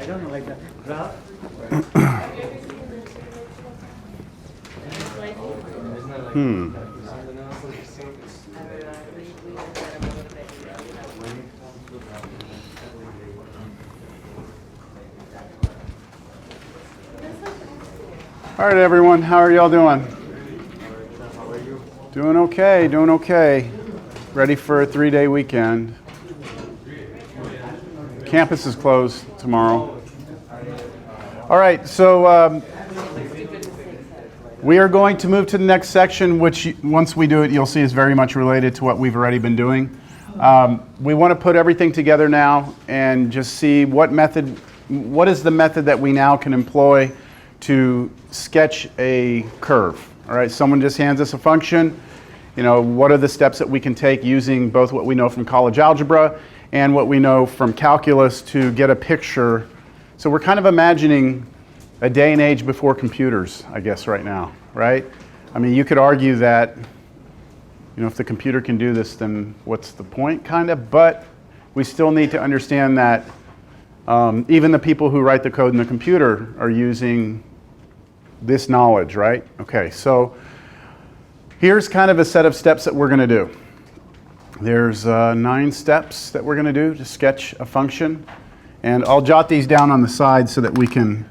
I don't know, like the graph. All right, everyone, how are y'all doing? Doing okay, doing okay. Ready for a 3-day weekend. Campus is closed tomorrow. All right, so we are going to move to the next section, which once we do it, you'll see is very much related to what we've already been doing. We want to put everything together now and just see what is the method that we now can employ to sketch a curve. All right, someone just hands us a function. You know, what are the steps that we can take using both what we know from college algebra and what we know from calculus to get a picture. So we're kind of imagining a day and age before computers, I guess, right now, right? I mean, you could argue that, you know, if the computer can do this, then what's the point, kind of? But we still need to understand that even the people who write the code in the computer are using this knowledge, right? Okay, so here's kind of a set of steps that we're going to do. There's 9 steps that we're going to do to sketch a function, and I'll jot these down on the side so that we can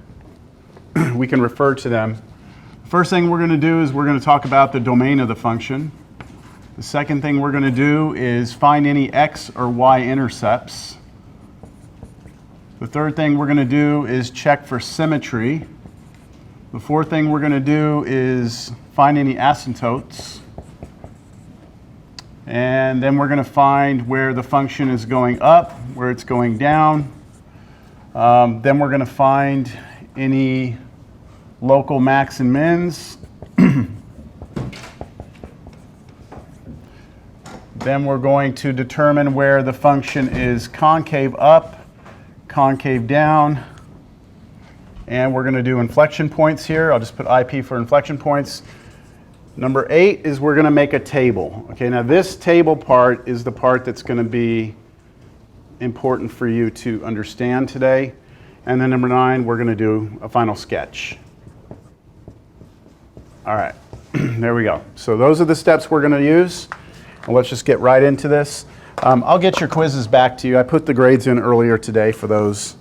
refer to them. First thing we're going to do is we're going to talk about the domain of the function. The second thing we're going to do is find any x or y intercepts. The third thing we're going to do is check for symmetry. The fourth thing we're going to do is find any asymptotes. And then we're going to find where the function is going up, where it's going down. Then we're going to find any local max and mins. Then we're going to determine where the function is concave up, concave down. And we're going to do inflection points here. I'll just put IP for inflection points. Number 8 is we're going to make a table. Okay, now this table part is the part that's going to be important for you to understand today. And then number 9, we're going to do a final sketch. All right, there we go. So those are the steps we're going to use. And let's just get right into this. I'll get your quizzes back to you. I put the grades in earlier today for those.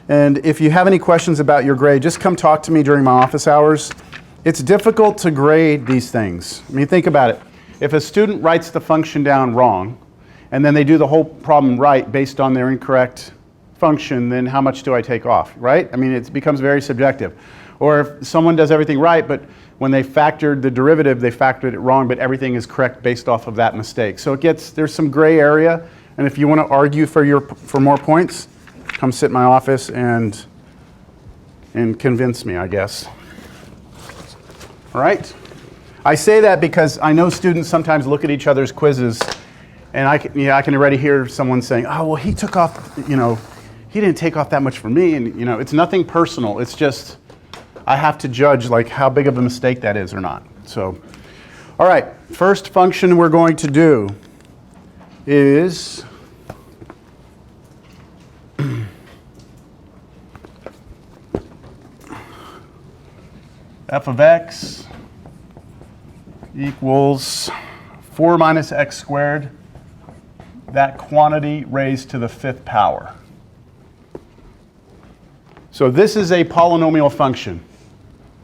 And if you have any questions about your grade, just come talk to me during my office hours. It's difficult to grade these things. I mean, think about it. If a student writes the function down wrong, and then they do the whole problem right based on their incorrect function, then how much do I take off, right? I mean, it becomes very subjective. Or if someone does everything right, but when they factored the derivative, they factored it wrong, but everything is correct based off of that mistake. So there's some gray area, and if you want to argue for more points, come sit in my office and convince me, I guess. All right? I say that because I know students sometimes look at each other's quizzes, and I can already hear someone saying, oh, well, he took off, you know, he didn't take off that much for me. And, you know, it's nothing personal. It's just I have to judge, like, how big of a mistake that is or not. So, all right, first function we're going to do is f of x equals 4 minus x squared, that quantity raised to the 5th power. So this is a polynomial function,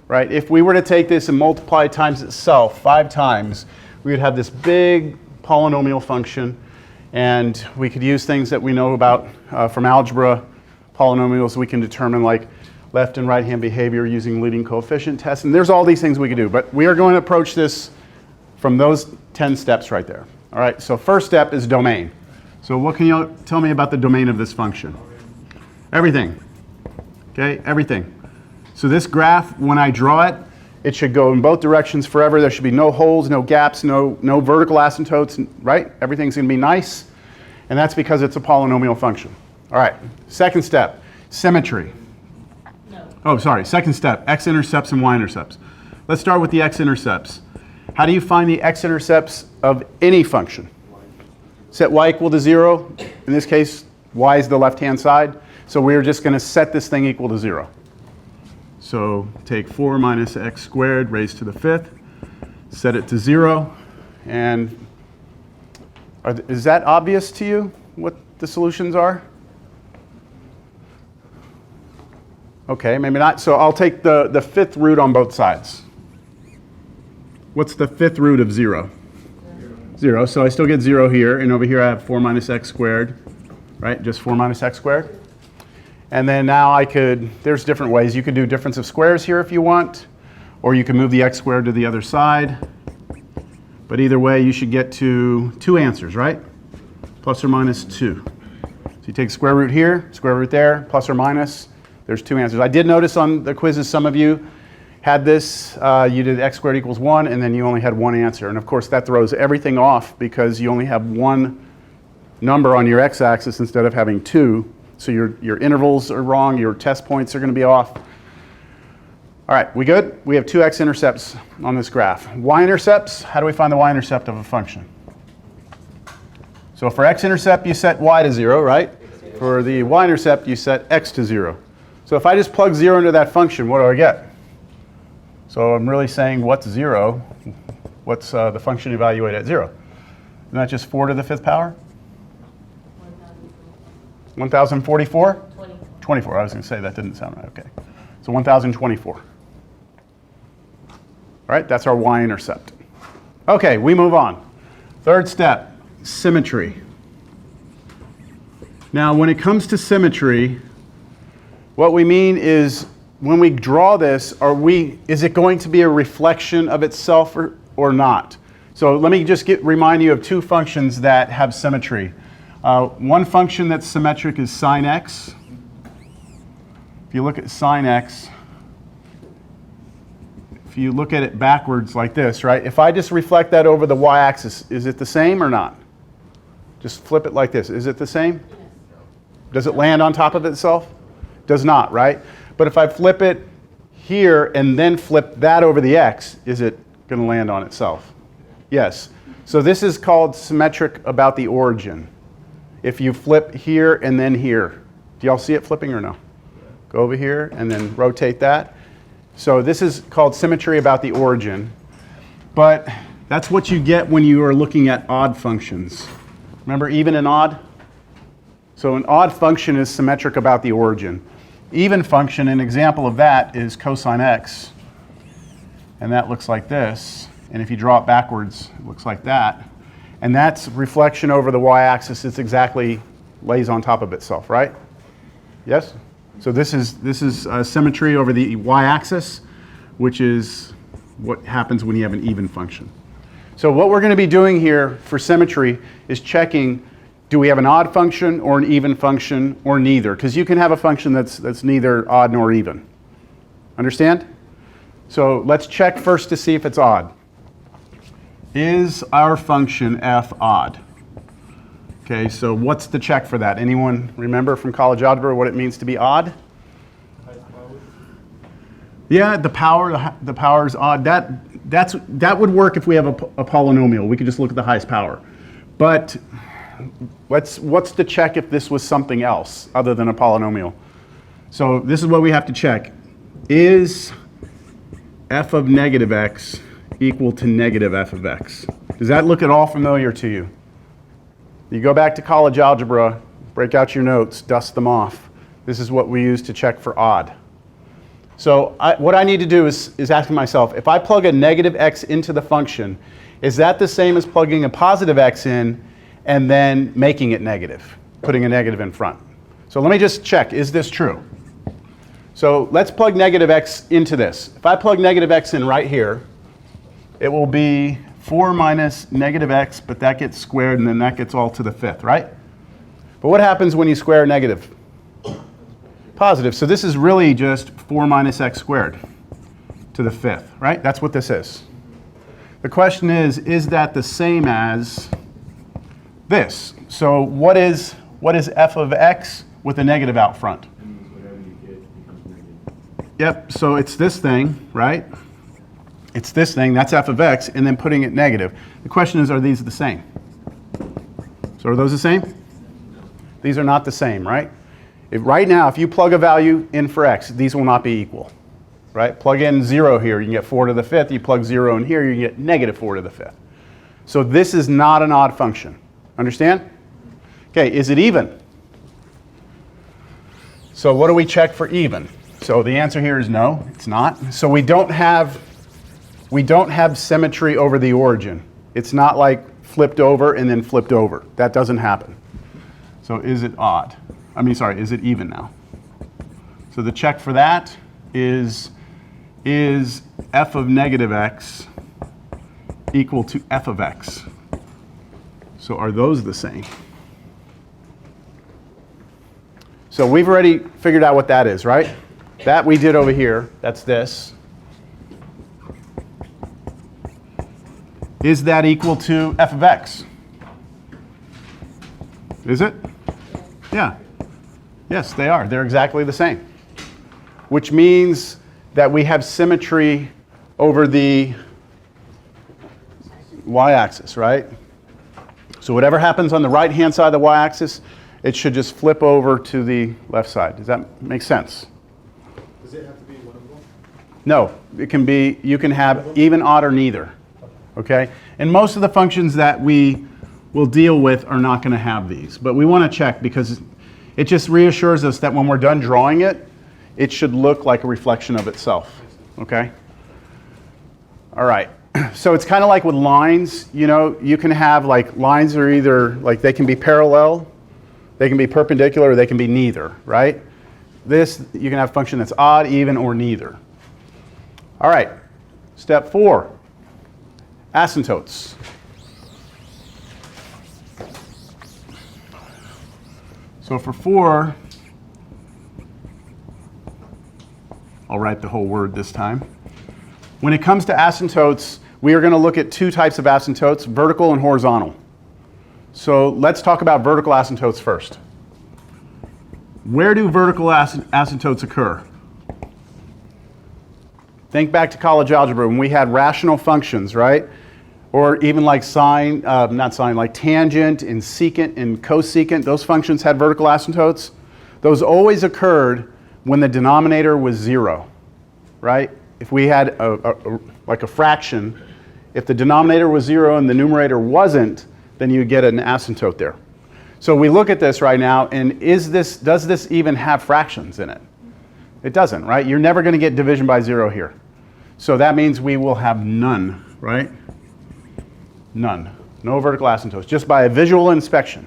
right? If we were to take this and multiply it times itself 5 times, we would have this big polynomial function, and we could use things that we know about from algebra. Polynomials we can determine, like left and right hand behavior using leading coefficient tests, and there's all these things we could do, but we are going to approach this from those 10 steps right there. All right, so first step is domain. So what can you tell me about the domain of this function? Everything. Okay, everything. So this graph, when I draw it, it should go in both directions forever. There should be no holes, no gaps, no vertical asymptotes, right? Everything's going to be nice, and that's because it's a polynomial function. All right, second step, symmetry. No. Oh, sorry, second step, x-intercepts and y-intercepts. Let's start with the x-intercepts. How do you find the x-intercepts of any function? Set y equal to 0. In this case, y is the left-hand side. So we're just going to set this thing equal to 0. So take 4 minus x squared raised to the 5th, set it to 0, and is that obvious to you, what the solutions are? Okay, maybe not. So I'll take the 5th root on both sides. What's the 5th root of 0? 0. So I still get 0 here, and over here I have 4 minus x squared, right? Just 4 minus x squared. And then now there's different ways. You could do difference of squares here if you want, or you can move the x squared to the other side. But either way, you should get to 2 answers, right? Plus or minus 2. So you take square root here, square root there, plus or minus. There's 2 answers. I did notice on the quizzes some of you had this. You did x squared equals 1, and then you only had 1 answer. And of course, that throws everything off because you only have 1 number on your x-axis instead of having 2. So your intervals are wrong, your test points are going to be off. All right, we good? We have 2 x-intercepts on this graph. Y-intercepts, how do we find the y-intercept of a function? So for x-intercept, you set y to 0, right? For the y-intercept, you set x to 0. So if I just plug 0 into that function, what do I get? So I'm really saying what's 0? What's the function evaluated at 0? Isn't that just 4 to the 5th power? 1044? 24. I was going to say that didn't sound right. Okay. So 1024. All right, that's our y-intercept. Okay, we move on. Third step, symmetry. Now, when it comes to symmetry, what we mean is when we draw this, is it going to be a reflection of itself or not? So let me just remind you of 2 functions that have symmetry. One function that's symmetric is sine x. If you look at sine x, if you look at it backwards like this, right? If I just reflect that over the y-axis, is it the same or not? Just flip it like this. Is it the same? Does it land on top of itself? Does not, right? But if I flip it here and then flip that over the x, is it going to land on itself? Yes. So this is called symmetric about the origin. If you flip here and then here. Do y'all see it flipping or no? Go over here and then rotate that. So this is called symmetry about the origin. But that's what you get when you are looking at odd functions. Remember even and odd? So an odd function is symmetric about the origin. Even function, an example of that is cosine x. And that looks like this. And if you draw it backwards, it looks like that. And that's reflection over the y-axis. It's exactly lays on top of itself, right? Yes? So this is symmetry over the y-axis, which is what happens when you have an even function. So what we're going to be doing here for symmetry is checking, do we have an odd function or an even function or neither? Because you can have a function that's neither odd nor even. Understand? So let's check first to see if it's odd. Is our function f odd? Okay, so what's the check for that? Anyone remember from college algebra what it means to be odd? Yeah, the power is odd. That would work if we have a polynomial. We could just look at the highest power. But what's the check if this was something else other than a polynomial? So this is what we have to check. Is f of negative x equal to negative f of x? Does that look at all familiar to you? You go back to college algebra, break out your notes, dust them off. This is what we use to check for odd. So what I need to do is ask myself, if I plug a negative x into the function, is that the same as plugging a positive x in and then making it negative, putting a negative in front? So let me just check, is this true? So let's plug negative x into this. If I plug negative x in right here, it will be 4 minus negative x, but that gets squared, and then that gets all to the 5th, right? But what happens when you square negative? Positive. So this is really just 4 minus x squared to the 5th, right? That's what this is. The question is that the same as this? So what is f of x with a negative out front? Yep, so it's this thing, right? It's this thing, that's f of x, and then putting it negative. The question is, are these the same? So are those the same? These are not the same, right? Right now, if you plug a value in for x, these will not be equal. Right? Plug in 0 here, you can get 4 to the 5th. You plug 0 in here, you can get negative 4 to the 5th. So this is not an odd function. Understand? Okay, is it even? So what do we check for even? So the answer here is no, it's not. So we don't have symmetry over the origin. It's not like flipped over and then flipped over. That doesn't happen. So is it odd? Is it even now? So the check for that is f of negative x equal to f of x? So are those the same? So we've already figured out what that is, right? That we did over here. That's this. Is that equal to f of x? Is it? Yeah. Yes, they are. They're exactly the same. Which means that we have symmetry over the y-axis, right? So whatever happens on the right-hand side of the y-axis, it should just flip over to the left side. Does that make sense? Does it have to be one of them? No, it can be, you can have even, odd, or neither. Okay? And most of the functions that we will deal with are not going to have these. But we want to check because it just reassures us that when we're done drawing it, it should look like a reflection of itself. Okay? All right. So it's kind of like with lines. You know, you can have like lines are either like they can be parallel, they can be perpendicular, or they can be neither, right? This, you can have a function that's odd, even, or neither. All right. Step 4. Asymptotes. So for 4, I'll write the whole word this time. When it comes to asymptotes, we are going to look at 2 types of asymptotes, vertical and horizontal. So let's talk about vertical asymptotes first. Where do vertical asymptotes occur? Think back to college algebra when we had rational functions, right? Or even like like tangent and secant and cosecant, those functions had vertical asymptotes. Those always occurred when the denominator was 0, right? If we had like a fraction, if the denominator was 0 and the numerator wasn't, then you get an asymptote there. So we look at this right now, and does this even have fractions in it? It doesn't, right? You're never going to get division by 0 here. So that means we will have none, right? None. No vertical asymptotes, just by a visual inspection.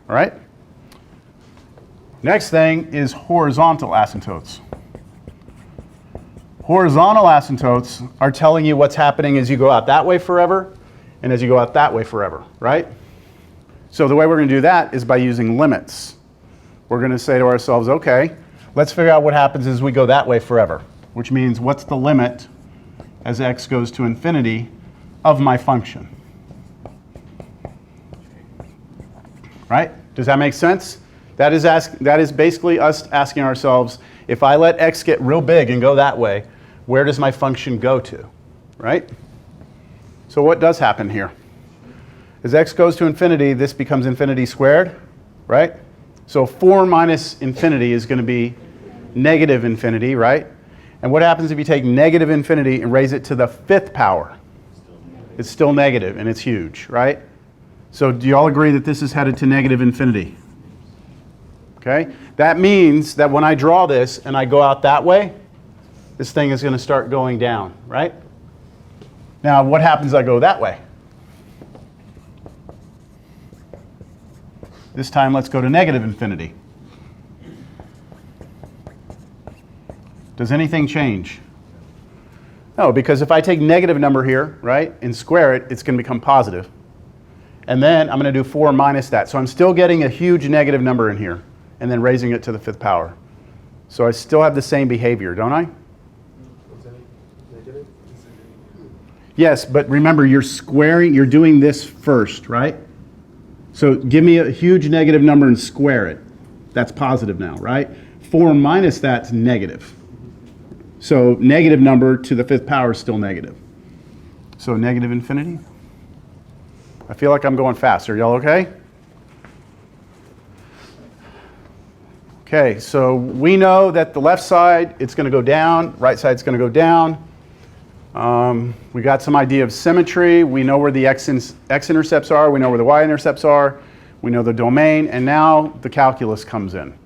All right? Next thing is horizontal asymptotes. Horizontal asymptotes are telling you what's happening as you go out that way forever and as you go out that way forever, right? So the way we're going to do that is by using limits. We're going to say to ourselves, okay, let's figure out what happens as we go that way forever, which means what's the limit as x goes to infinity of my function? Right? Does that make sense? That is basically us asking ourselves, if I let x get real big and go that way, where does my function go to? Right? So what does happen here? As x goes to infinity, this becomes infinity squared, right? So 4 minus infinity is going to be negative infinity, right? And what happens if you take negative infinity and raise it to the 5th power? It's still negative, and it's huge, right? So do you all agree that this is headed to negative infinity? Okay? That means that when I draw this and I go out that way, this thing is going to start going down, right? Now, what happens if I go that way? This time, let's go to negative infinity. Does anything change? No, because if I take negative number here, right, and square it, it's going to become positive. And then I'm going to do 4 minus that. So I'm still getting a huge negative number in here, and then raising it to the 5th power. So I still have the same behavior, don't I? Negative? Yes, but remember, you're squaring, you're doing this first, right? So give me a huge negative number and square it. That's positive now, right? 4 minus that's negative. So negative number to the 5th power is still negative. So negative infinity. I feel like I'm going fast. Are y'all okay? Okay, so we know that the left side, it's going to go down, right side's going to go down. We got some idea of symmetry. We know where the x-intercepts are. We know where the y-intercepts are. We know the domain, and now the calculus comes in.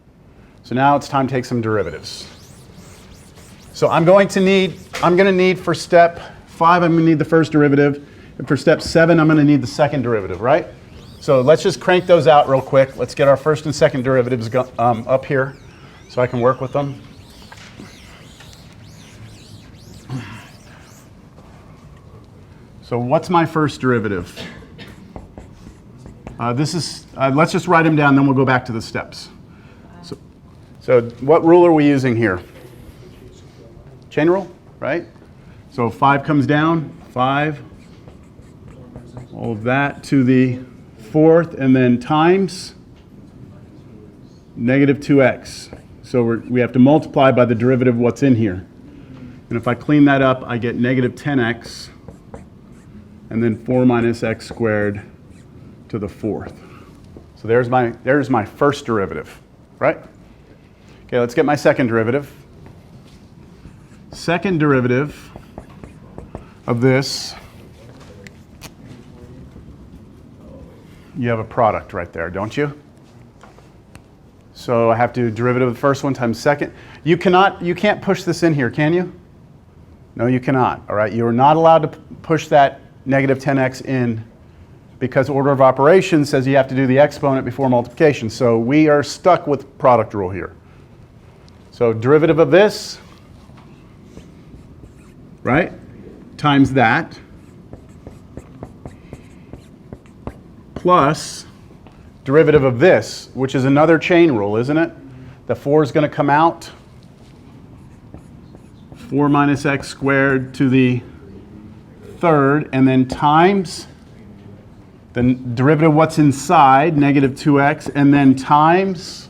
So now it's time to take some derivatives. So I'm going to need for step 5, I'm going to need the first derivative. And for step 7, I'm going to need the second derivative, right? So let's just crank those out real quick. Let's get our first and second derivatives up here so I can work with them. So what's my first derivative? Let's just write them down, then we'll go back to the steps. So what rule are we using here? Chain rule, right? So 5 comes down, 5, all of that to the 4th, and then times negative 2x. So we have to multiply by the derivative of what's in here. And if I clean that up, I get negative 10x, and then 4 minus x squared to the 4th. So there's my first derivative, right? Okay, let's get my second derivative. Second derivative of this, you have a product right there, don't you? So I have to do derivative of the first one times second. You can't push this in here, can you? No, you cannot, all right? You are not allowed to push that negative 10x in because order of operations says you have to do the exponent before multiplication. So we are stuck with product rule here. So derivative of this, right, times that, plus derivative of this, which is another chain rule, isn't it? The 4 is going to come out. 4 minus x squared to the 3rd, and then times the derivative of what's inside, negative 2x, and then times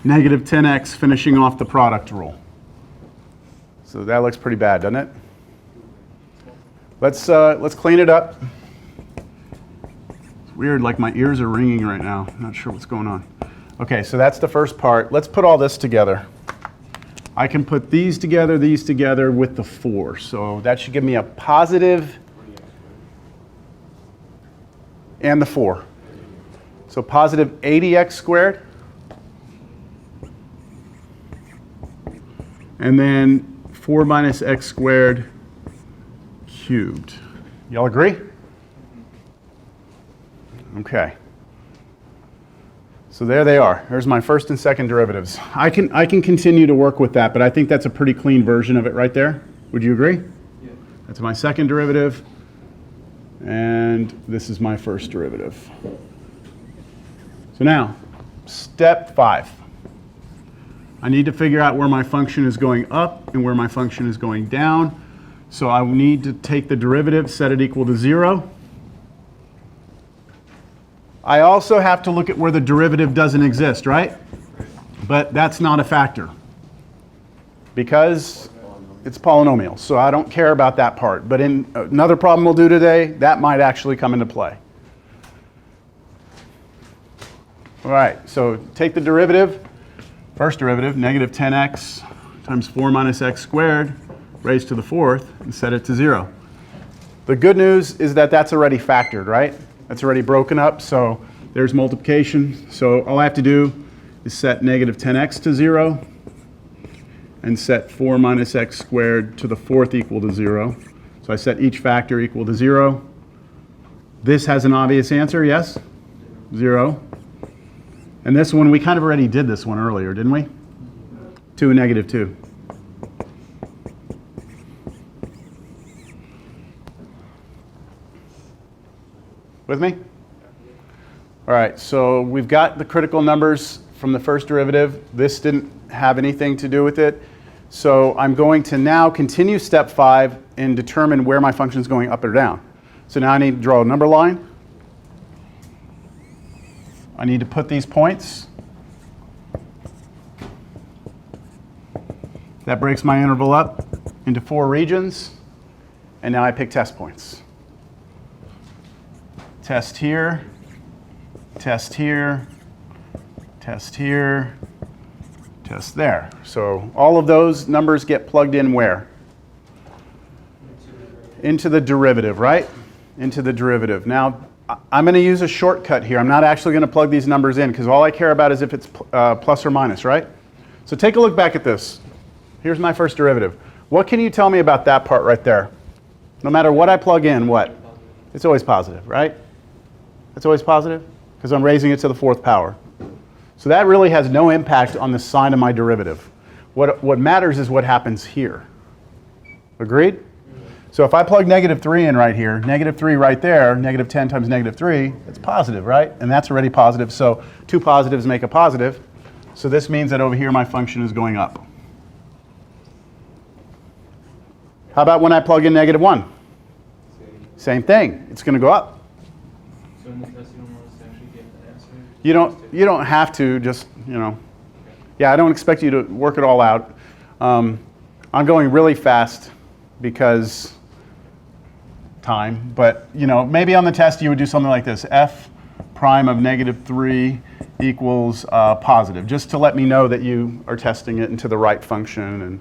negative 10x, finishing off the product rule. So that looks pretty bad, doesn't it? Let's clean it up. It's weird, like my ears are ringing right now. I'm not sure what's going on. Okay, so that's the first part. Let's put all this together. I can put these together with the 4. So that should give me a positive and the 4. So positive 80x squared. And then 4 minus x squared cubed. Y'all agree? Okay. So there they are. There's my first and second derivatives. I can continue to work with that, but I think that's a pretty clean version of it right there. Would you agree? Yeah. That's my second derivative. And this is my first derivative. So now, step 5. I need to figure out where my function is going up and where my function is going down. So I need to take the derivative, set it equal to 0. I also have to look at where the derivative doesn't exist, right? But that's not a factor because it's polynomial. So I don't care about that part. But in another problem we'll do today, that might actually come into play. All right, so take the derivative. First derivative, negative 10x times 4 minus x squared raised to the 4th, and set it to 0. The good news is that that's already factored, right? That's already broken up, so there's multiplication. So all I have to do is set negative 10x to 0 and set 4 minus x squared to the 4th equal to 0. So I set each factor equal to 0. This has an obvious answer, yes? 0. And this one, we kind of already did this one earlier, didn't we? 2 and negative 2. With me? All right, so we've got the critical numbers from the first derivative. This didn't have anything to do with it. So I'm going to now continue step 5 and determine where my function is going up or down. So now I need to draw a number line. I need to put these points. That breaks my interval up into 4 regions. And now I pick test points. Test here, test here, test here, test there. So all of those numbers get plugged in where? Into the derivative, right? Into the derivative. Now, I'm going to use a shortcut here. I'm not actually going to plug these numbers in because all I care about is if it's plus or minus, right? So take a look back at this. Here's my first derivative. What can you tell me about that part right there? No matter what I plug in, what? It's always positive, right? It's always positive because I'm raising it to the fourth power. So that really has no impact on the sign of my derivative. What matters is what happens here. Agreed? So if I plug -3 in right here, -3 right there, -10 times -3, it's positive, right? And that's already positive, so two positives make a positive. So this means that over here my function is going up. How about when I plug in -1? Same thing, it's going to go up. So in the test you don't want us to actually get the answer? You don't have to, just, you know. Yeah, I don't expect you to work it all out. I'm going really fast because time, but you know, maybe on the test you would do something like this: f prime of -3 equals positive, just to let me know that you are testing it into the right function, and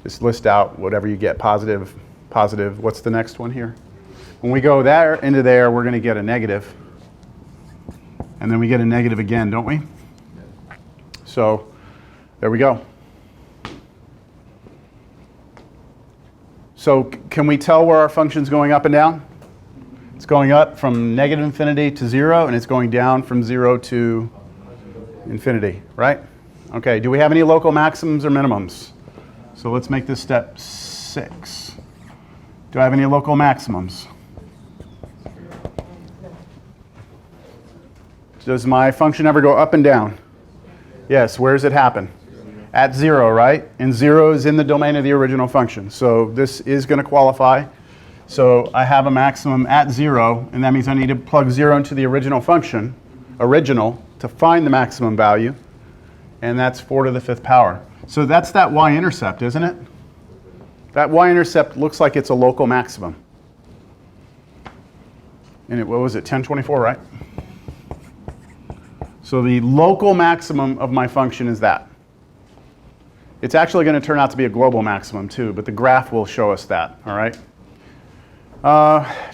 just list out whatever you get. Positive, positive. What's the next one here? When we go there into there, we're going to get a negative, and then we get a negative again, don't we? So there we go. So can we tell where our function's going up and down? It's going up from -infinity to 0, and it's going down from 0 to infinity, right? Okay, do we have any local maximums or minimums? So let's make this step 6. Do I have any local maximums? Does my function ever go up and down? Yes, where does it happen? At 0, right? And 0 is in the domain of the original function. So this is going to qualify. So I have a maximum at 0, and that means I need to plug 0 into the original function, to find the maximum value, and that's 4 to the 5th power. So that's that y-intercept, isn't it? That y-intercept looks like it's a local maximum. And what was it, 1024, right? So the local maximum of my function is that. It's actually going to turn out to be a global maximum too, but the graph will show us that, all right?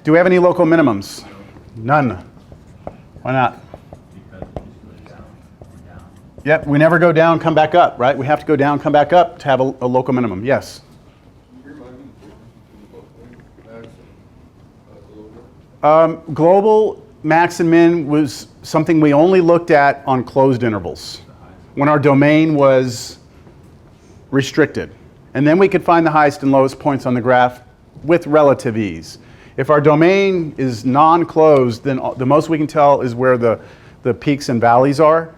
Do we have any local minimums? None. Why not? Yep, we never go down, come back up, right? We have to go down, come back up to have a local minimum. Yes? Global max and min was something we only looked at on closed intervals, when our domain was restricted. And then we could find the highest and lowest points on the graph with relative ease. If our domain is non-closed, then the most we can tell is where the peaks and valleys are.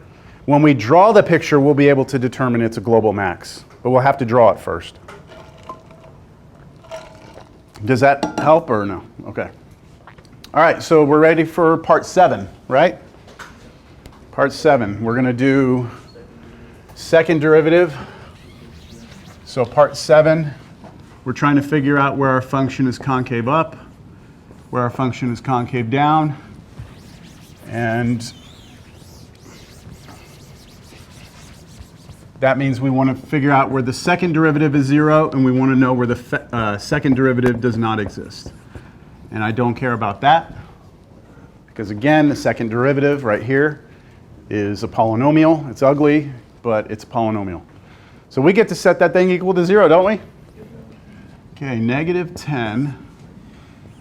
When we draw the picture, we'll be able to determine it's a global max, but we'll have to draw it first. Does that help or no? Okay. All right, so we're ready for part 7, right? Part 7, we're going to do second derivative. So part 7, we're trying to figure out where our function is concave up, where our function is concave down, and that means we want to figure out where the second derivative is 0, and we want to know where the second derivative does not exist. And I don't care about that, because again, the second derivative right here is a polynomial. It's ugly, but it's a polynomial. So we get to set that thing equal to 0, don't we? Okay, -10,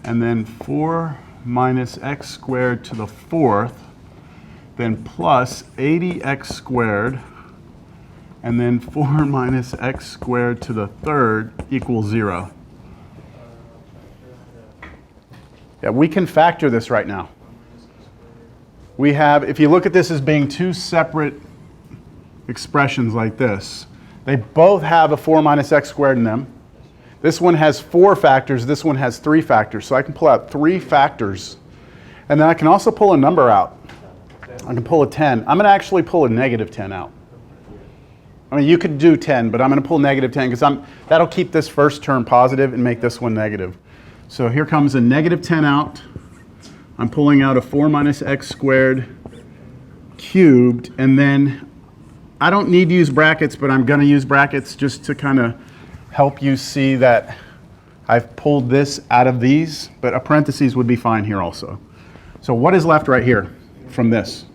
and then 4 minus x squared to the 4th, then plus 80x squared, and then 4 minus x squared to the 3rd equals 0. Yeah, we can factor this right now. We have, if you look at this as being two separate expressions like this, they both have a 4 minus x squared in them. This one has 4 factors, this one has 3 factors. So I can pull out 3 factors. And then I can also pull a number out. I can pull a 10. I'm going to actually pull a -10 out. I mean, you could do 10, but I'm going to pull -10 because that'll keep this first term positive and make this one negative. So here comes a -10 out. I'm pulling out a 4 minus x squared cubed, and then I don't need to use brackets, but I'm going to use brackets just to kind of help you see that I've pulled this out of these, but a parentheses would be fine here also. So what is left right here from this?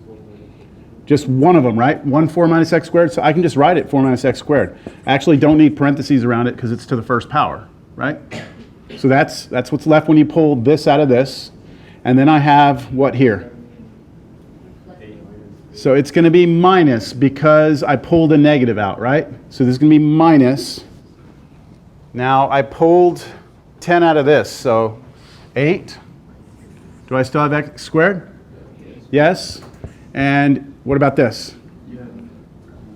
Just one of them, right? 1 4 minus x squared, so I can just write it 4 minus x squared. I actually don't need parentheses around it because it's to the first power, right? So that's what's left when you pull this out of this. And then I have what here? So it's going to be minus because I pulled a negative out, right? So this is going to be minus. Now I pulled 10 out of this, so 8. Do I still have x squared? Yes. And what about this?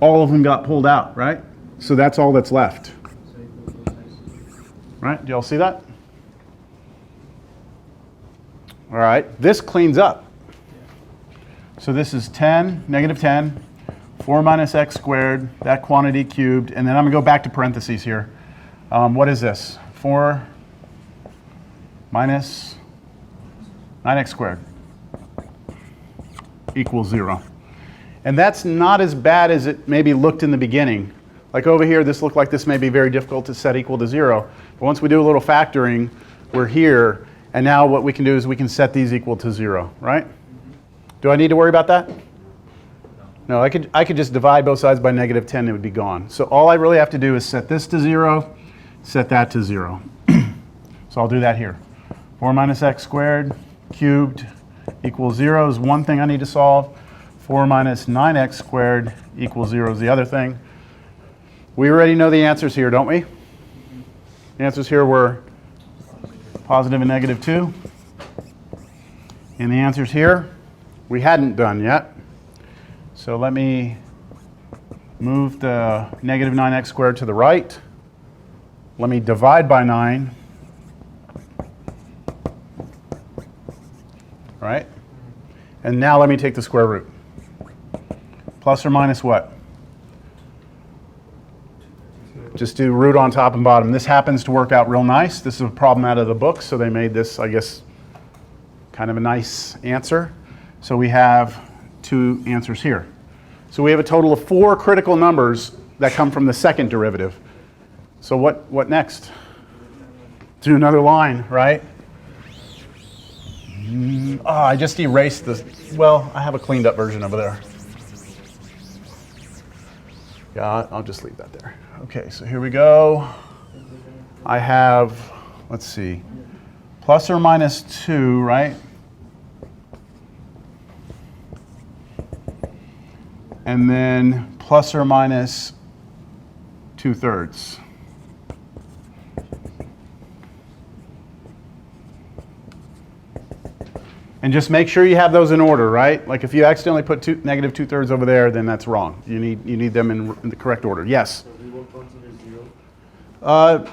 All of them got pulled out, right? So that's all that's left. Right? Do y'all see that? All right. This cleans up. So this is 10, negative 10, 4 minus x squared, that quantity cubed, and then I'm going to go back to parentheses here. What is this? 4 minus 9x squared equals 0. And that's not as bad as it maybe looked in the beginning. Like over here, this looked like this may be very difficult to set equal to 0. But once we do a little factoring, we're here. And now what we can do is we can set these equal to 0, right? Do I need to worry about that? No, I could just divide both sides by negative 10, it would be gone. So all I really have to do is set this to 0, set that to 0. So I'll do that here. 4 minus x squared cubed equals 0 is one thing I need to solve. 4 minus 9x squared equals 0 is the other thing. We already know the answers here, don't we? The answers here were positive and negative 2. And the answers here we hadn't done yet. So let me move the negative 9x squared to the right. Let me divide by 9. Right? And now let me take the square root. Plus or minus what? Just do root on top and bottom. This happens to work out real nice. This is a problem out of the book, so they made this, I guess, kind of a nice answer. So we have 2 answers here. So we have a total of 4 critical numbers that come from the second derivative. So what next? Do another line, right? Oh, I just erased this. Well, I have a cleaned up version over there. Yeah, I'll just leave that there. Okay, so here we go. I have, let's see, plus or minus 2, right? And then plus or minus 2/3. And just make sure you have those in order, right? Like if you accidentally put negative 2/3 over there, then that's wrong. You need them in the correct order. Yes? So we won't consider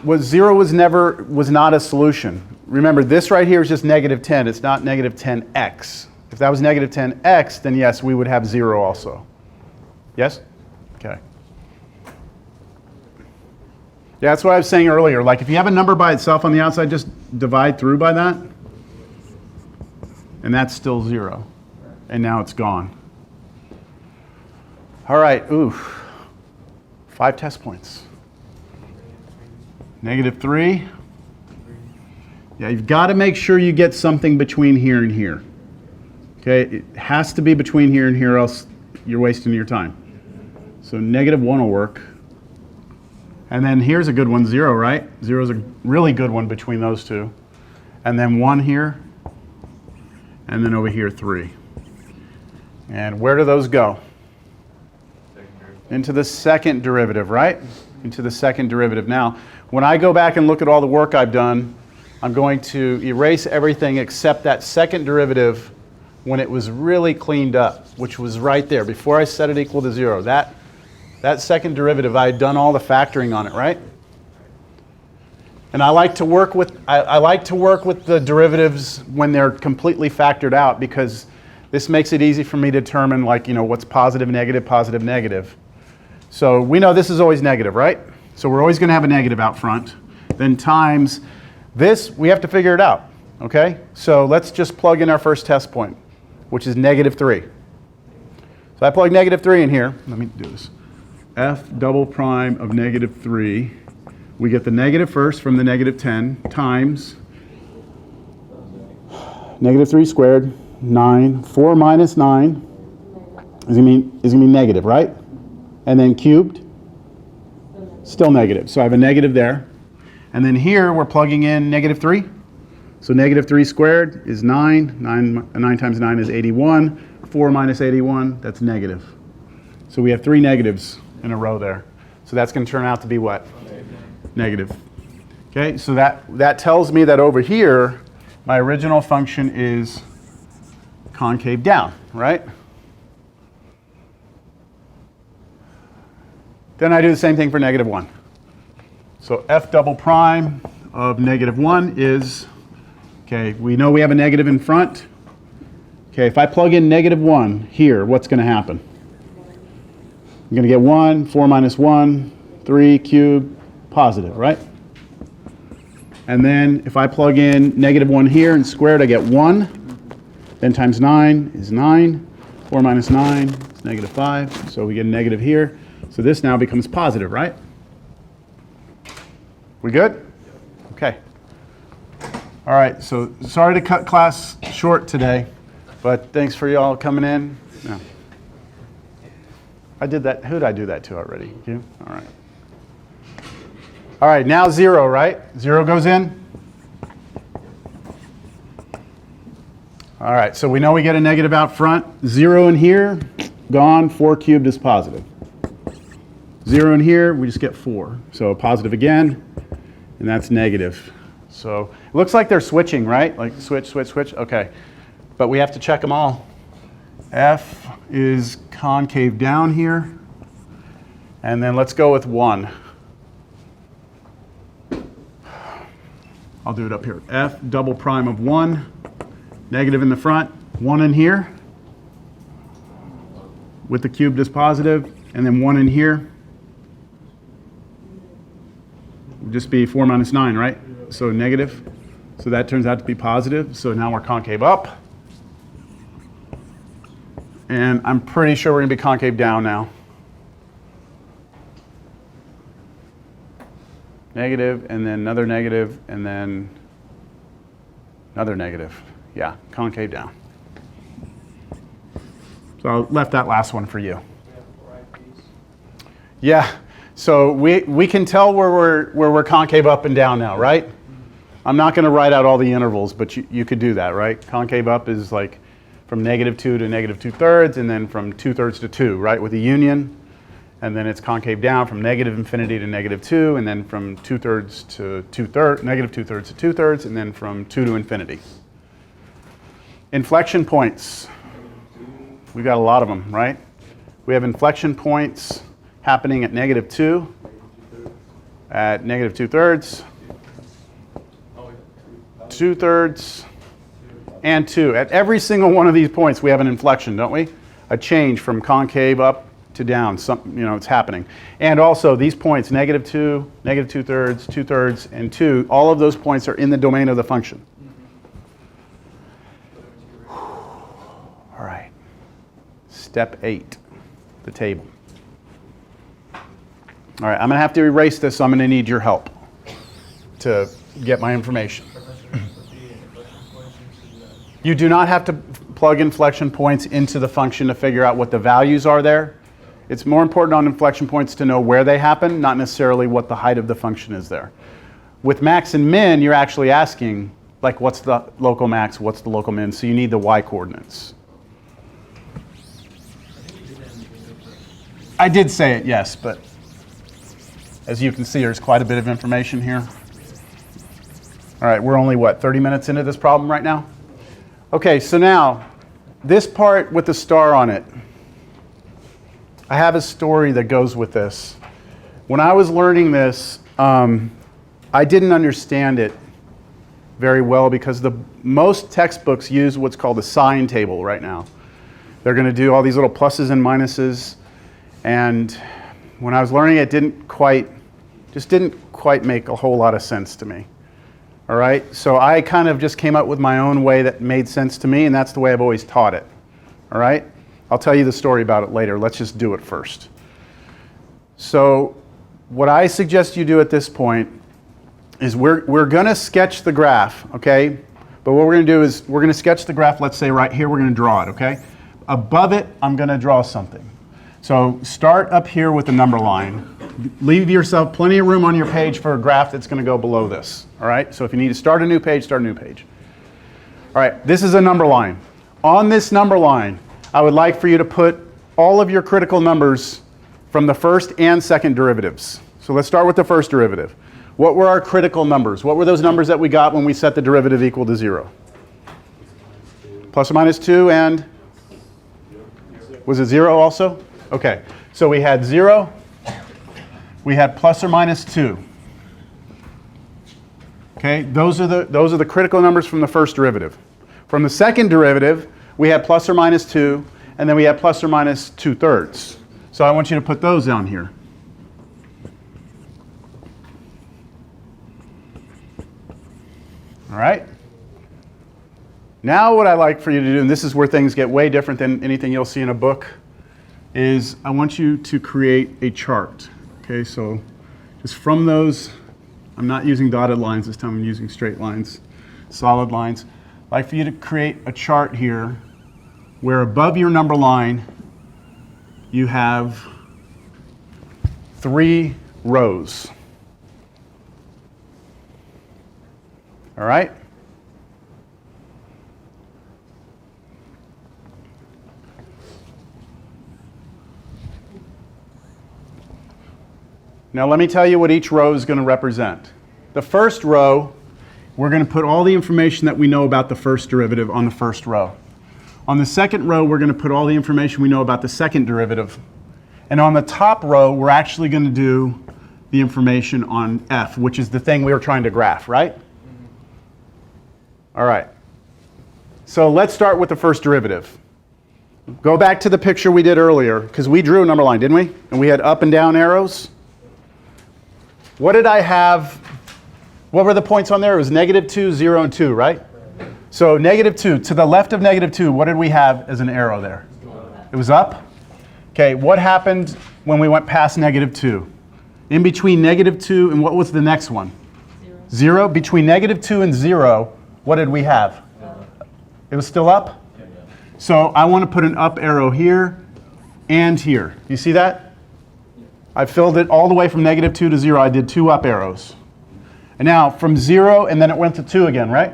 0? 0 was not a solution. Remember, this right here is just negative 10. It's not negative 10x. If that was negative 10x, then yes, we would have 0 also. Yes? Okay. Yeah, that's what I was saying earlier. Like if you have a number by itself on the outside, just divide through by that. And that's still 0. And now it's gone. All right, ooh. 5 test points. Negative 3. Yeah, you've got to make sure you get something between here and here. Okay, it has to be between here and here, else you're wasting your time. So negative 1 will work. And then here's a good one, 0, right? 0 is a really good one between those two. And then 1 here. And then over here, 3. And where do those go? Into the second derivative, right? Into the second derivative. Now, when I go back and look at all the work I've done, I'm going to erase everything except that second derivative when it was really cleaned up, which was right there, before I set it equal to 0. That second derivative, I had done all the factoring on it, right? And I like to work with the derivatives when they're completely factored out, because this makes it easy for me to determine, like, what's positive, negative. So we know this is always negative, right? So we're always going to have a negative out front. Then times this, we have to figure it out, okay? So let's just plug in our first test point, which is negative 3. So I plug negative 3 in here. Let me do this. f double prime of negative 3. We get the negative first from the negative 10 times negative 3 squared, 9. 4 minus 9 is going to be negative, right? And then cubed, still negative. So I have a negative there. And then here we're plugging in negative 3. So negative 3 squared is 9. 9 times 9 is 81. 4 minus 81, that's negative. So we have 3 negatives in a row there. So that's going to turn out to be what? Negative. Okay, so that tells me that over here, my original function is concave down, right? Then I do the same thing for negative 1. So f double prime of negative 1 is, okay, we know we have a negative in front. Okay, if I plug in negative 1 here, what's going to happen? I'm going to get 1, 4 minus 1, 3 cubed, positive, right? And then if I plug in negative 1 here and squared, I get 1. Then times 9 is 9. 4 minus 9 is negative 5. So we get a negative here. So this now becomes positive, right? We good? Okay. All right, so sorry to cut class short today, but thanks for y'all coming in. No. I did that. Who did I do that to already? You? All right. All right, now 0, right? 0 goes in. All right, so we know we get a negative out front. 0 in here, gone. 4 cubed is positive. 0 in here, we just get 4. So positive again, and that's negative. So it looks like they're switching, right? Like switch, switch, switch. Okay, but we have to check them all. F is concave down here. And then let's go with 1. I'll do it up here. F double prime of 1, negative in the front, 1 in here, with the cubed as positive, and then 1 in here. Would just be 4 minus 9, right? So negative. So that turns out to be positive. So now we're concave up. And I'm pretty sure we're going to be concave down now. Negative, and then another negative, and then another negative. Yeah, concave down. So I left that last one for you. Yeah, so we can tell where we're concave up and down now, right? I'm not going to write out all the intervals, but you could do that, right? Concave up is like from negative 2 to negative 2/3, and then from 2/3 to 2, right, with a union. And then it's concave down from negative infinity to negative 2, and then from 2/3 to 2/3, negative 2/3 to 2/3, and then from 2 to infinity. Inflection points. We've got a lot of them, right? We have inflection points happening at negative 2, at negative 2/3, 2/3, and 2. At every single one of these points, we have an inflection, don't we? A change from concave up to down. It's happening. And also these points, negative 2, negative 2/3, 2/3, and 2, all of those points are in the domain of the function. All right. Step 8, the table. All right, I'm going to have to erase this, so I'm going to need your help to get my information. You do not have to plug inflection points into the function to figure out what the values are there. It's more important on inflection points to know where they happen, not necessarily what the height of the function is there. With max and min, you're actually asking, like, what's the local max, what's the local min, so you need the y coordinates. I did say it, yes, but as you can see, there's quite a bit of information here. All right, we're only, 30 minutes into this problem right now? Okay, so now, this part with the star on it, I have a story that goes with this. When I was learning this, I didn't understand it very well because most textbooks use what's called a sign table right now. They're going to do all these little pluses and minuses, and when I was learning it, didn't quite make a whole lot of sense to me. All right, so I kind of just came up with my own way that made sense to me, and that's the way I've always taught it. All right, I'll tell you the story about it later. Let's just do it first. So what I suggest you do at this point is we're going to sketch the graph, okay? But what we're going to do is we're going to sketch the graph, let's say right here, we're going to draw it, okay? Above it, I'm going to draw something. So start up here with the number line. Leave yourself plenty of room on your page for a graph that's going to go below this, all right? So if you need to start a new page, start a new page. All right, this is a number line. On this number line, I would like for you to put all of your critical numbers from the first and second derivatives. So let's start with the first derivative. What were our critical numbers? What were those numbers that we got when we set the derivative equal to 0? Plus or minus 2 and? Was it 0 also? Okay, so we had 0, we had plus or minus 2. Okay, those are the critical numbers from the first derivative. From the second derivative, we had plus or minus 2, and then we had plus or minus 2/3. So I want you to put those down here. All right? Now what I like for you to do, and this is where things get way different than anything you'll see in a book, is I want you to create a chart. Okay, so just from those, I'm not using dotted lines this time, I'm using straight lines, solid lines. I'd like for you to create a chart here where above your number line you have 3 rows. All right? Now let me tell you what each row is going to represent. The first row, we're going to put all the information that we know about the first derivative on the first row. On the second row, we're going to put all the information we know about the second derivative. And on the top row, we're actually going to do the information on f, which is the thing we were trying to graph, right? All right. So let's start with the first derivative. Go back to the picture we did earlier, because we drew a number line, didn't we? And we had up and down arrows. What did I have? What were the points on there? It was -2, 0, and 2, right? So -2. To the left of -2, what did we have as an arrow there? It was up? Okay, what happened when we went past -2? In between -2 and what was the next one? 0. Between -2 and 0, what did we have? It was still up? So I want to put an up arrow here and here. You see that? I filled it all the way from -2 to 0. I did 2 up arrows. And now from 0 and then it went to 2 again, right?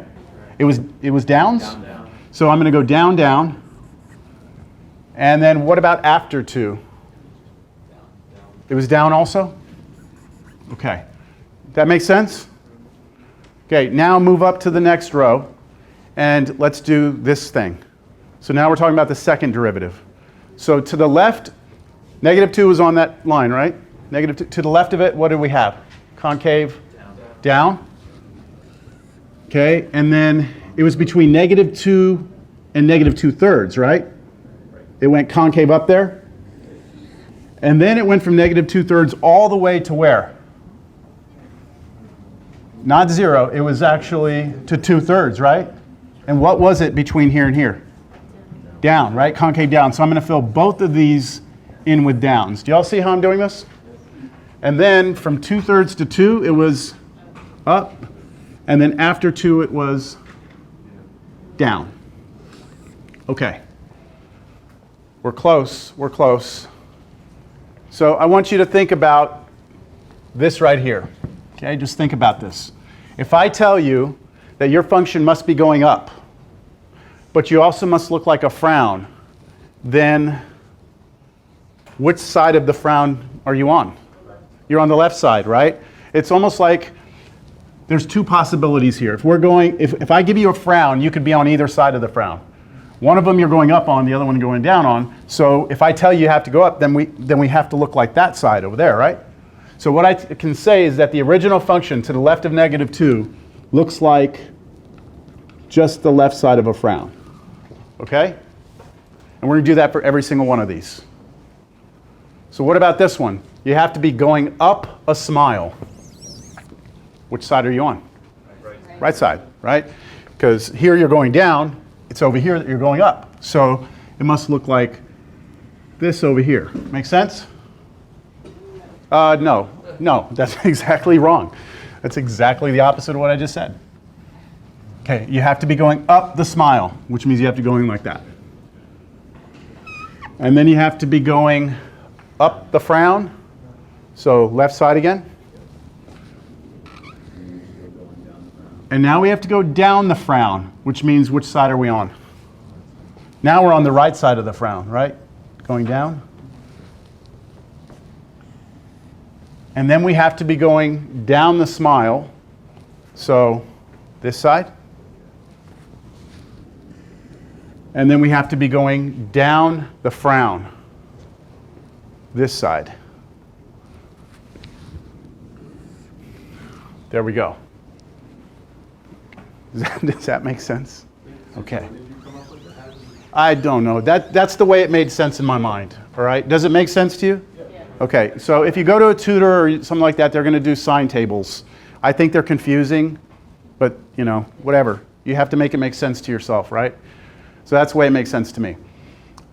It was downs? Down. So I'm going to go down, down. And then what about after 2? It was down also? Okay. That makes sense? Okay, now move up to the next row and let's do this thing. So now we're talking about the second derivative. So to the left, -2 was on that line, right? -2. To the left of it, what did we have? Concave? Down. Okay, and then it was between -2 and -2/3, right? It went concave up there. And then it went from -2/3 all the way to where? Not 0, it was actually to 2/3, right? And what was it between here and here? Down, right? Concave down. So I'm going to fill both of these in with downs. Do y'all see how I'm doing this? And then from 2/3 to 2, it was up. And then after 2, it was down. Okay. We're close. We're close. So I want you to think about this right here. Okay, just think about this. If I tell you that your function must be going up, but you also must look like a frown, then which side of the frown are you on? You're on the left side, right? It's almost like there's 2 possibilities here. If I give you a frown, you could be on either side of the frown. One of them you're going up on, the other one you're going down on. So if I tell you have to go up, then we have to look like that side over there, right? So what I can say is that the original function to the left of -2 looks like just the left side of a frown. Okay? And we're going to do that for every single one of these. So what about this one? You have to be going up a smile. Which side are you on? Right side, right? Because here you're going down, it's over here that you're going up. So it must look like this over here. Make sense? No, that's exactly wrong. That's exactly the opposite of what I just said. Okay, you have to be going up the smile, which means you have to go in like that. And then you have to be going up the frown. So left side again. And now we have to go down the frown, which means which side are we on? Now we're on the right side of the frown, right? Going down. And then we have to be going down the smile. So this side. And then we have to be going down the frown. This side. There we go. Does that make sense? Okay. I don't know. That's the way it made sense in my mind. All right. Does it make sense to you? Yeah. Okay. So if you go to a tutor or something like that, they're going to do sign tables. I think they're confusing, but you know, whatever. You have to make it make sense to yourself, right? So that's the way it makes sense to me.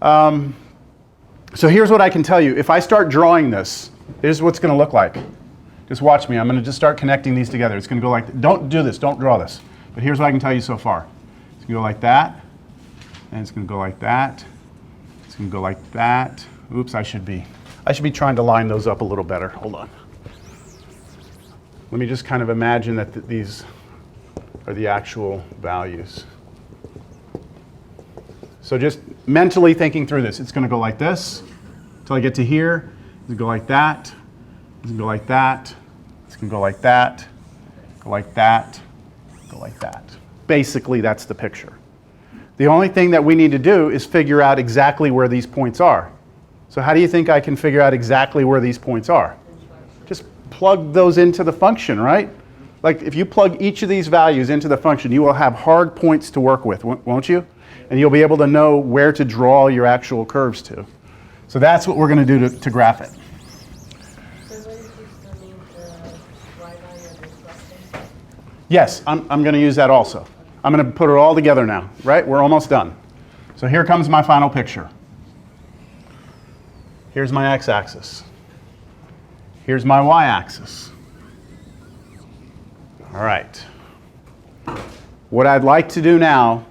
So here's what I can tell you. If I start drawing this, here's what it's going to look like. Just watch me. I'm going to just start connecting these together. It's going to go like, don't do this. Don't draw this. But here's what I can tell you so far. It's going to go like that. And it's going to go like that. It's going to go like that. Oops, I should be trying to line those up a little better. Hold on. Let me just kind of imagine that these are the actual values. So just mentally thinking through this. It's going to go like this until I get to here. It's going to go like that. It's going to go like that. It's going to go like that. Go like that. Go like that. Basically, that's the picture. The only thing that we need to do is figure out exactly where these points are. So how do you think I can figure out exactly where these points are? Just plug those into the function, right? Like if you plug each of these values into the function, you will have hard points to work with, won't you? And you'll be able to know where to draw your actual curves to. So that's what we're going to do to graph it. Yes, I'm going to use that also. I'm going to put it all together now, right? We're almost done. So here comes my final picture. Here's my x-axis. Here's my y-axis. All right. What I'd like to do now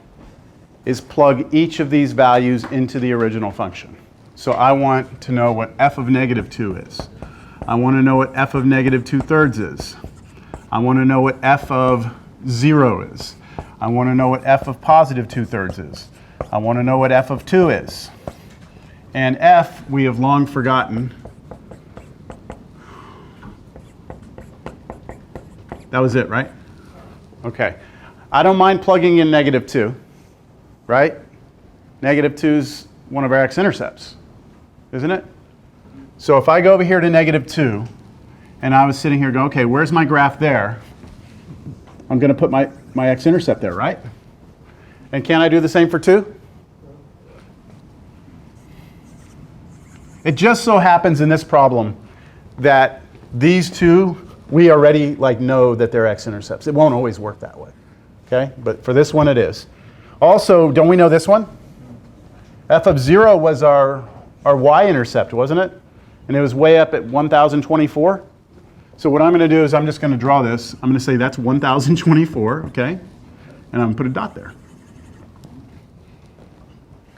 is plug each of these values into the original function. So I want to know what f of negative 2 is. I want to know what f of negative 2/3 is. I want to know what f of 0 is. I want to know what f of positive 2/3 is. I want to know what f of 2 is. And f, we have long forgotten. That was it, right? Okay. I don't mind plugging in negative 2, right? Negative 2 is one of our x-intercepts, isn't it? So if I go over here to negative 2, and I was sitting here going, okay, where's my graph there? I'm going to put my x-intercept there, right? And can I do the same for 2? It just so happens in this problem that these two, we already know that they're x-intercepts. It won't always work that way, okay? But for this one, it is. Also, don't we know this one? F of 0 was our y-intercept, wasn't it? And it was way up at 1024. So what I'm going to do is I'm just going to draw this. I'm going to say that's 1024, okay? And I'm going to put a dot there.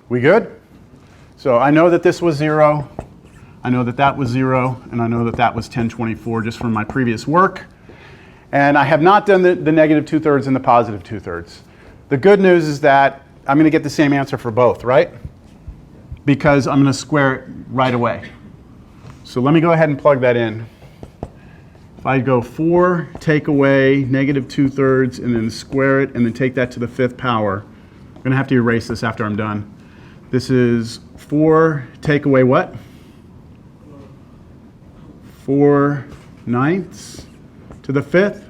We good? So I know that this was 0. I know that that was 0. And I know that that was 1024 just from my previous work. And I have not done the negative 2/3 and the positive 2/3. The good news is that I'm going to get the same answer for both, right? Because I'm going to square it right away. So let me go ahead and plug that in. If I go 4, take away negative 2/3, and then square it, and then take that to the 5th power, I'm going to have to erase this after I'm done. This is 4, take away what? 4/9 to the 5th.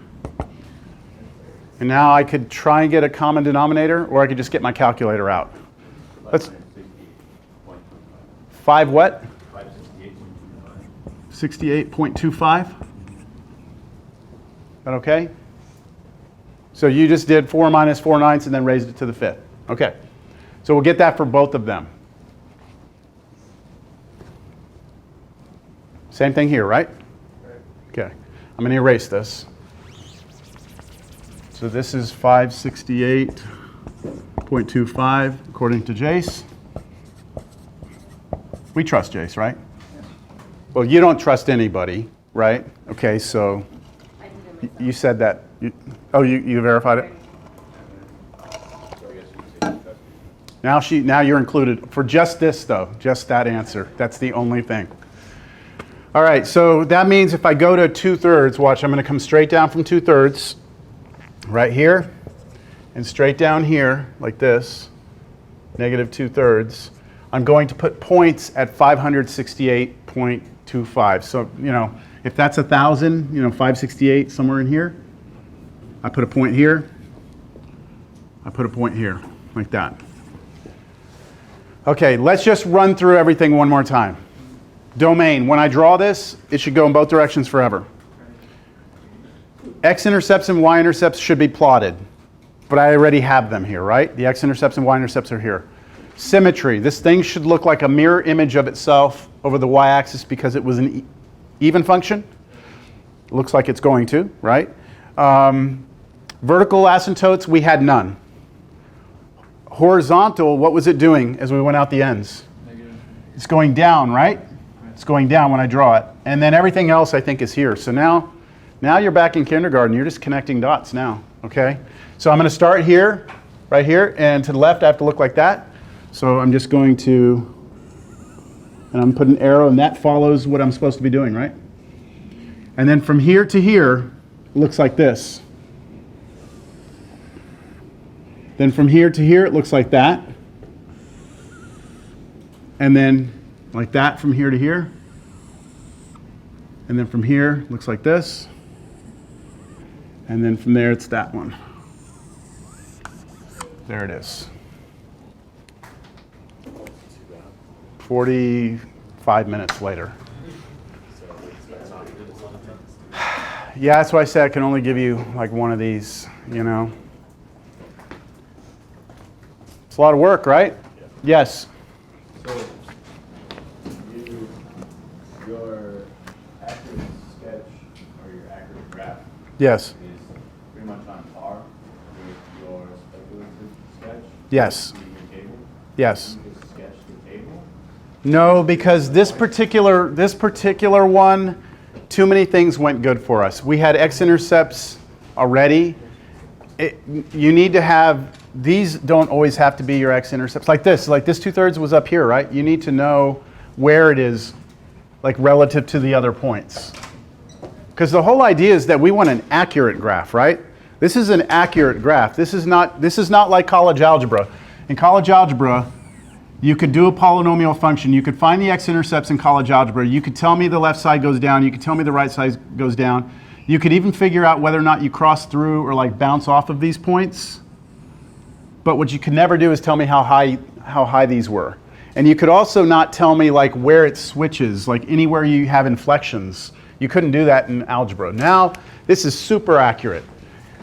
And now I could try and get a common denominator, or I could just get my calculator out. Let's 5 what? 68.25. Is that okay? So you just did 4 minus 4/9 and then raised it to the 5th. Okay. So we'll get that for both of them. Same thing here, right? Okay, I'm going to erase this. So this is 568.25 according to Jace. We trust Jace, right? Well, you don't trust anybody, right? Okay, so you said that. You verified it? Now you're included for just this though, just that answer. That's the only thing. All right, so that means if I go to 2/3, watch, I'm going to come straight down from 2/3, right here, and straight down here, like this, negative 2/3. I'm going to put points at 568.25. So, if that's 1,000, 568 somewhere in here, I put a point here, I put a point here, like that. Okay, let's just run through everything one more time. Domain, when I draw this, it should go in both directions forever. X-intercepts and Y-intercepts should be plotted, but I already have them here, right? The X-intercepts and Y-intercepts are here. Symmetry, this thing should look like a mirror image of itself over the Y-axis because it was an even function. It looks like it's going to, right? Vertical asymptotes, we had none. Horizontal, what was it doing as we went out the ends? Negative. It's going down, right? It's going down when I draw it. And then everything else I think is here. So now you're back in kindergarten. You're just connecting dots now, okay? So I'm going to start here, right here, and to the left I have to look like that. So I'm just going to, and I'm putting an arrow, and that follows what I'm supposed to be doing, right? And then from here to here, it looks like this. Then from here to here, it looks like that. And then like that from here to here. And then from here, looks like this. And then from there, it's that one. There it is. 45 minutes later. Yeah, that's why I said I can only give you like one of these, It's a lot of work, right? Yeah. Yes. So, your accurate sketch or your accurate graph Yes. is pretty much on par with your speculative sketch? Yes. Your table? Yes. You just sketch the table? No, because this particular one, too many things went good for us. We had x-intercepts already. You need to have, these don't always have to be your x-intercepts. Like this 2/3 was up here, right? You need to know where it is, like relative to the other points. Because the whole idea is that we want an accurate graph, right? This is an accurate graph. This is not like college algebra. In college algebra, you could do a polynomial function. You could find the x-intercepts in college algebra. You could tell me the left side goes down. You could tell me the right side goes down. You could even figure out whether or not you cross through or like bounce off of these points. But what you could never do is tell me how high these were. And you could also not tell me like where it switches, like anywhere you have inflections. You couldn't do that in algebra. Now, this is super accurate.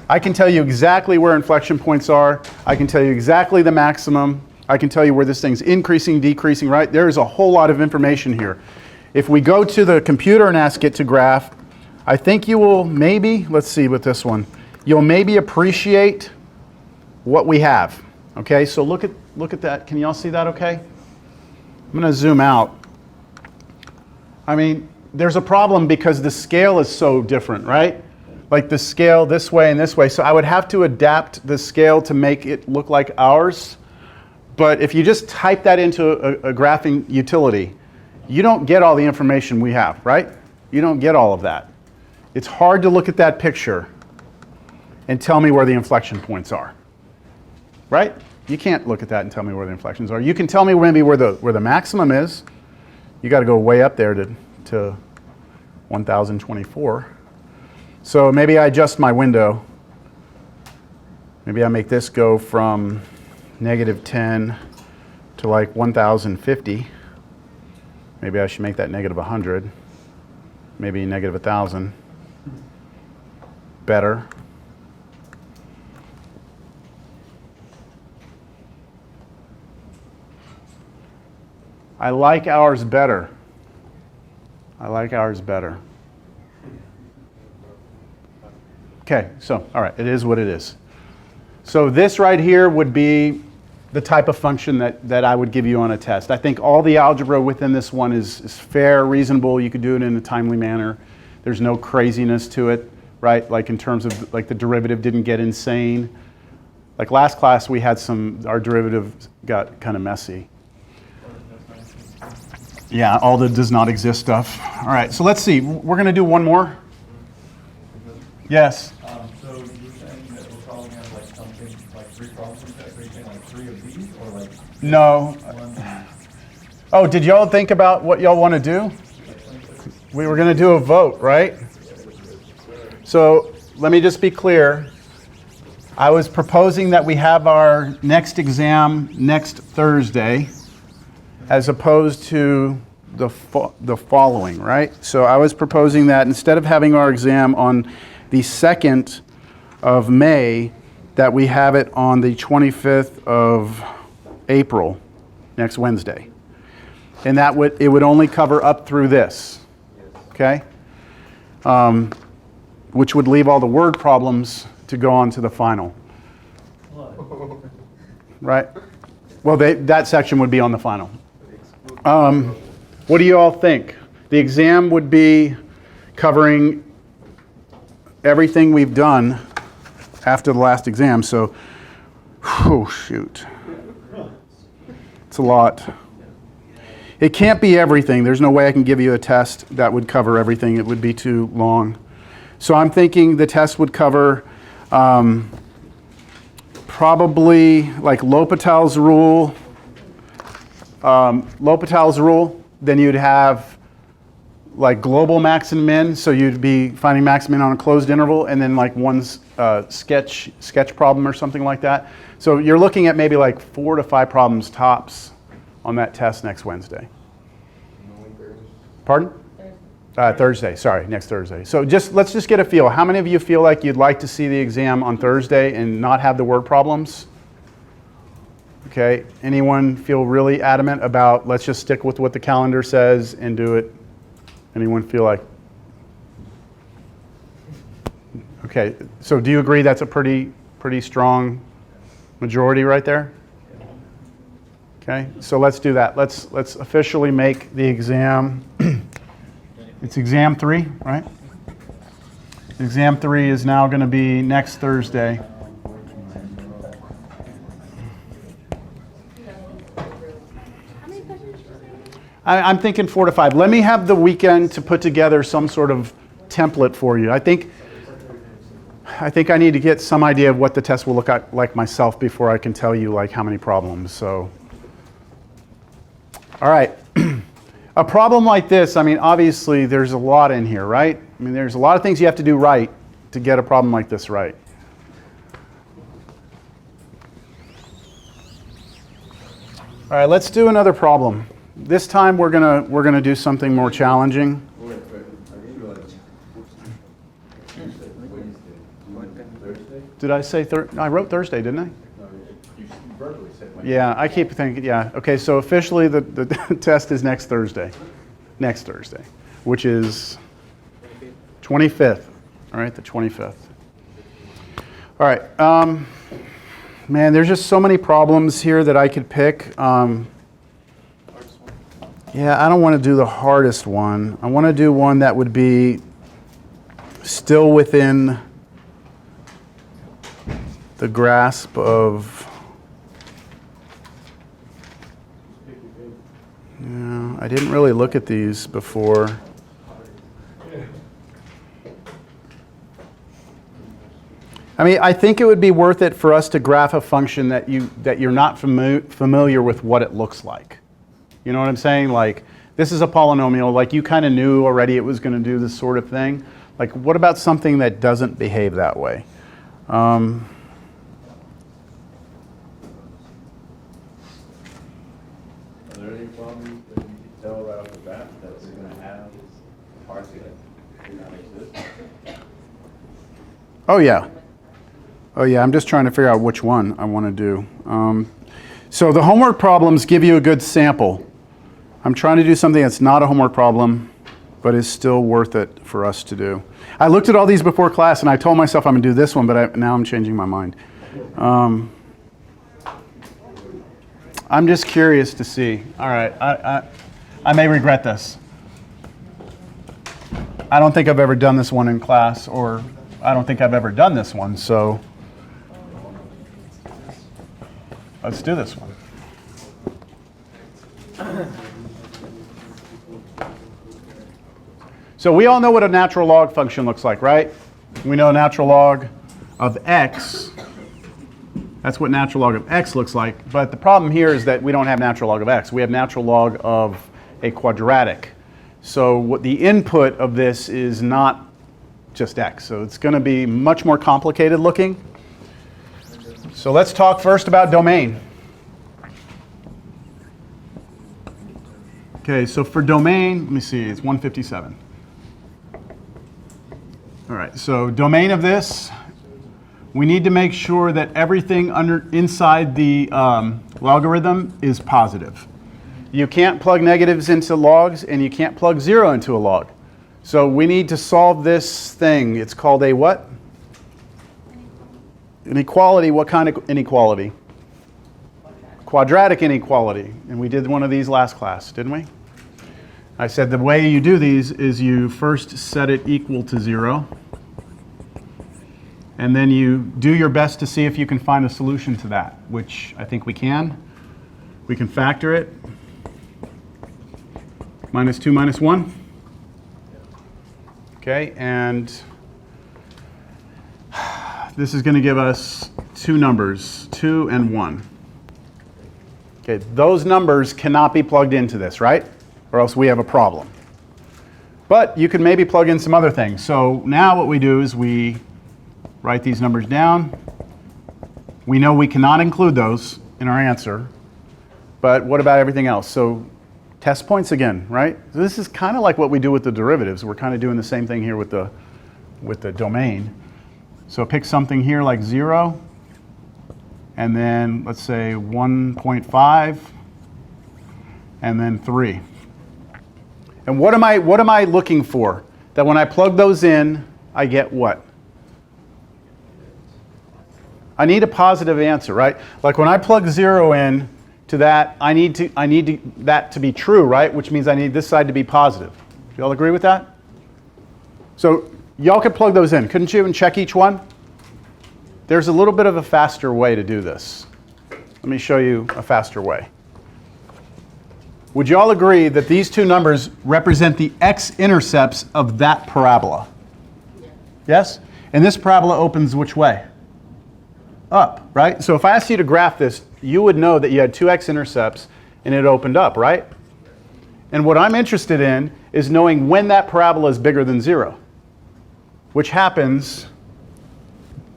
I can tell you exactly where inflection points are. I can tell you exactly the maximum. I can tell you where this thing's increasing, decreasing, right? There's a whole lot of information here. If we go to the computer and ask it to graph, I think you will maybe, let's see with this one, you'll maybe appreciate what we have. Okay, so look at that. Can y'all see that okay? I'm going to zoom out. I mean, there's a problem because the scale is so different, right? Like the scale this way and this way. So I would have to adapt the scale to make it look like ours. But if you just type that into a graphing utility, you don't get all the information we have, right? You don't get all of that. It's hard to look at that picture and tell me where the inflection points are, right? You can't look at that and tell me where the inflections are. You can tell me maybe where the maximum is. You got to go way up there to 1024. So maybe I adjust my window. Maybe I make this go from -10 to like 1050. Maybe I should make that -100. Maybe -1000. Better. I like ours better. I like ours better. Okay, so, all right, it is what it is. So this right here would be the type of function that I would give you on a test. I think all the algebra within this one is fair, reasonable. You could do it in a timely manner. There's no craziness to it, right? Like in terms of, like the derivative didn't get insane. Like last class we had our derivative got kind of messy. Yeah, all the does not exist stuff. All right, so let's see. We're going to do one more. Yes. So you were saying that we'll probably have like something like 3 problems that are saying like 3 of these or like No. one. Oh, did y'all think about what y'all want to do? We were going to do a vote, right? So let me just be clear. I was proposing that we have our next exam next Thursday as opposed to the following, right? So I was proposing that instead of having our exam on the 2nd of May, that we have it on the 25th of April, next Wednesday. And it would only cover up through this, okay? Which would leave all the word problems to go on to the final. Right? Well, that section would be on the final. What do you all think? The exam would be covering everything we've done after the last exam, so, oh shoot. It's a lot. It can't be everything. There's no way I can give you a test that would cover everything. It would be too long. So I'm thinking the test would cover probably like L'Hopital's rule. L'Hopital's rule, then you'd have like global max and min, so you'd be finding max and min on a closed interval, and then like one sketch problem or something like that. So you're looking at maybe like 4 to 5 problems tops on that test next Wednesday. Pardon? Thursday, sorry, next Thursday. So let's just get a feel. How many of you feel like you'd like to see the exam on Thursday and not have the word problems? Okay, anyone feel really adamant about let's just stick with what the calendar says and do it? Anyone feel like? Okay, so do you agree that's a pretty strong majority right there? Okay, so let's do that. Let's officially make the exam. It's exam 3, right? Exam 3 is now going to be next Thursday. I'm thinking 4 to 5. Let me have the weekend to put together some sort of template for you. I think I need to get some idea of what the test will look like myself before I can tell you like how many problems. So, all right. A problem like this, I mean, obviously there's a lot in here, right? I mean, there's a lot of things you have to do right to get a problem like this right. All right, let's do another problem. This time we're gonna do something more challenging. Wait, I realized. Thursday? Did I say I wrote Thursday, didn't I? No, you verbally said Wednesday. Yeah, I keep thinking, yeah. Okay, so officially the test is next Thursday. Next Thursday, which is 25th. All right, the 25th. All right, man, there's just so many problems here that I could pick. Yeah, I don't want to do the hardest one. I want to do one that would be still within the grasp of... Yeah, I didn't really look at these before. I mean, I think it would be worth it for us to graph a function that you're not familiar with what it looks like. You know what I'm saying? Like, this is a polynomial. Like, you kind of knew already it was going to do this sort of thing. Like, what about something that doesn't behave that way? Are there any problems that you can tell right off the bat that we're going to have parts that do not exist? Oh, yeah. Oh, yeah. I'm just trying to figure out which one I want to do. So the homework problems give you a good sample. I'm trying to do something that's not a homework problem. but is still worth it for us to do. I looked at all these before class, and I told myself I'm going to do this one, but now I'm changing my mind. I'm just curious to see. All right, I may regret this. I don't think I've ever done this one in class, or I don't think I've ever done this one, so let's do this one. So we all know what a natural log function looks like, right? We know natural log of x. That's what natural log of x looks like. But the problem here is that we don't have natural log of x. We have natural log of a quadratic. So what the input of this is not just x. So it's going to be much more complicated looking. So let's talk first about domain. Okay, so for domain, let me see, it's 157. All right, so domain of this, we need to make sure that everything inside the logarithm is positive. You can't plug negatives into logs, and you can't plug 0 into a log. So we need to solve this thing. It's called a what? Inequality. What kind of inequality? Quadratic inequality. And we did one of these last class, didn't we? I said the way you do these is you first set it equal to 0. And then you do your best to see if you can find a solution to that, which I think we can. We can factor it. Minus 2 minus 1. Okay, and this is going to give us two numbers, 2 and 1. Okay, those numbers cannot be plugged into this, right? Or else we have a problem. But you could maybe plug in some other things. So now what we do is we write these numbers down. We know we cannot include those in our answer. But what about everything else? So test points again, right? So this is kind of like what we do with the derivatives. We're kind of doing the same thing here with the domain. So pick something here like 0. And then let's say 1.5. And then 3. And what am I looking for? That when I plug those in, I get what? I need a positive answer, right? Like when I plug 0 in to that, I need that to be true, right? Which means I need this side to be positive. Do y'all agree with that? So y'all could plug those in, couldn't you, and check each one? There's a little bit of a faster way to do this. Let me show you a faster way. Would you all agree that these two numbers represent the x-intercepts of that parabola? Yes? And this parabola opens which way? Up, right? So if I asked you to graph this, you would know that you had two x-intercepts and it opened up, right? And what I'm interested in is knowing when that parabola is bigger than 0, which happens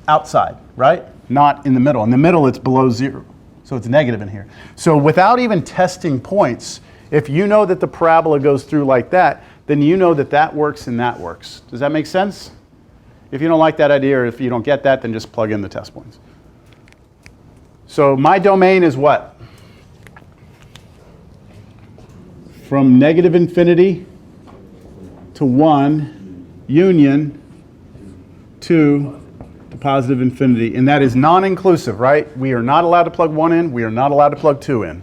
outside, right? Not in the middle. In the middle, it's below 0. So it's negative in here. So without even testing points, if you know that the parabola goes through like that, then you know that that works and that works. Does that make sense? If you don't like that idea or if you don't get that, then just plug in the test points. So my domain is what? From negative infinity to 1 union to positive infinity, and that is non-inclusive, right? We are not allowed to plug 1 in, we are not allowed to plug 2 in.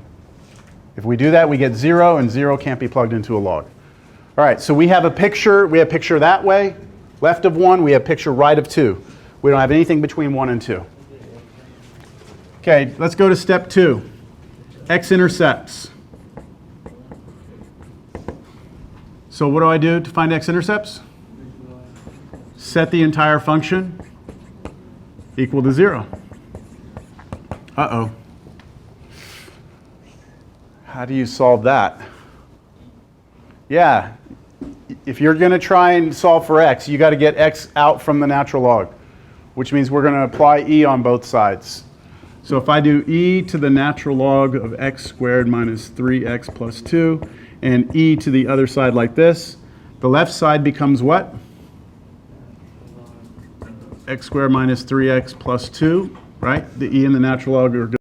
If we do that, we get 0, and 0 can't be plugged into a log. All right, so we have a picture that way, left of 1, we have picture right of 2. We don't have anything between 1 and 2. Okay, let's go to step 2, x-intercepts. So what do I do to find x-intercepts? Set the entire function equal to 0. Uh-oh. How do you solve that? Yeah, if you're going to try and solve for x, you got to get x out from the natural log, which means we're going to apply e on both sides. So if I do e to the natural log of x squared minus 3x plus 2, and e to the other side like this, the left side becomes what? X squared minus 3x plus 2, right? The e and the natural log are